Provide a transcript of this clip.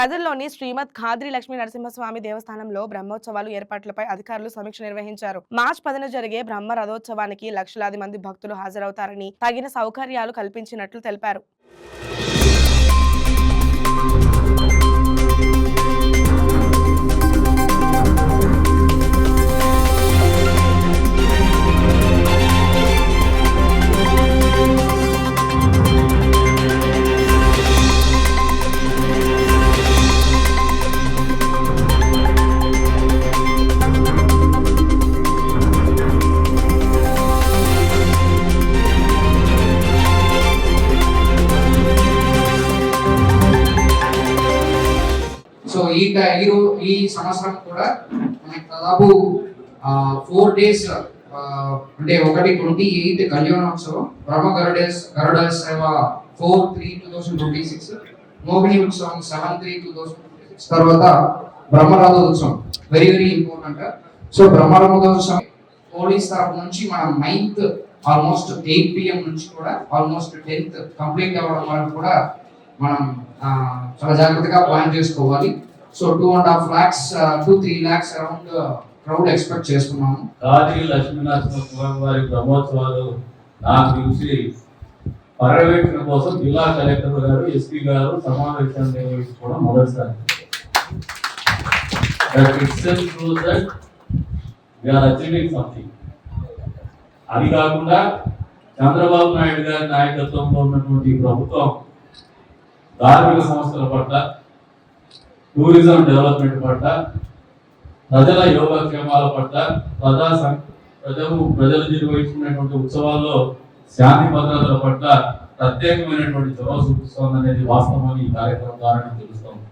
కదిర్లోని శ్రీమద్ ఖాద్రి లక్ష్మీ నరసింహస్వామి దేవస్థానంలో బ్రహ్మోత్సవాలు ఏర్పాట్లపై అధికారులు సమీక్ష నిర్వహించారు. మార్చి 10న జరిగే బ్రహ్మ రథోత్సవానికి లక్షలాది మంది భక్తులు హాజరవుతారని, తగిన సౌకర్యాలు కల్పించినట్లు తెలిపారు. సో ఈ సంవత్సరం కూడా మనకి దాదాపు 4 days అంటే 28 కళ్యాణోత్సవం, బ్రహ్మ గరుడ సేవ 4/3/2026, మోహిని ఉత్సవం 7/3/2026, తర్వాత బ్రహ్మరథోత్సవం వెరీ ఇంపార్టెంట్. సో బ్రహ్మరథోత్సవం పోలీస్ తరఫు నుంచి మనం 9th ఆల్మోస్ట్ 8 PM నుంచి కూడా ఆల్మోస్ట్ 10th కంప్లీట్ అవ్వడం వరకు కూడా మనం చాలా జాగ్రత్తగా ప్లాన్ చేసుకోవాలి. So 2.5 lakhs to 3 lakhs around crowd expect చేస్తున్నాము. ఖాద్రి లక్ష్మీ నరసింహస్వామి వారి బ్రహ్మోత్సవాలు నాకు తెలిసి పర్యవేక్షణ కోసం జిల్లా కలెక్టర్ గారు, ఎస్పీ గారు సమావేశాన్ని నిర్వహించుకోవడం మొదటిసారి. అది కాకుండా చంద్రబాబు నాయుడు గారి నాయకత్వంలో ఉన్నటువంటి ప్రభుత్వం ధార్మిక సంస్థల పట్ల, టూరిజం డెవలప్మెంట్ పట్ల, ప్రజల యోగక్షేమాల పట్ల, ప్రజలు నిర్వహించుకునేటువంటి ఉత్సవాల్లో శాంతి భద్రతల పట్ల ప్రత్యేకమైనటువంటి చొరవ చూపిస్తోందనేది వాస్తవం ఈ కార్యక్రమం ద్వారా తెలుస్తోంది.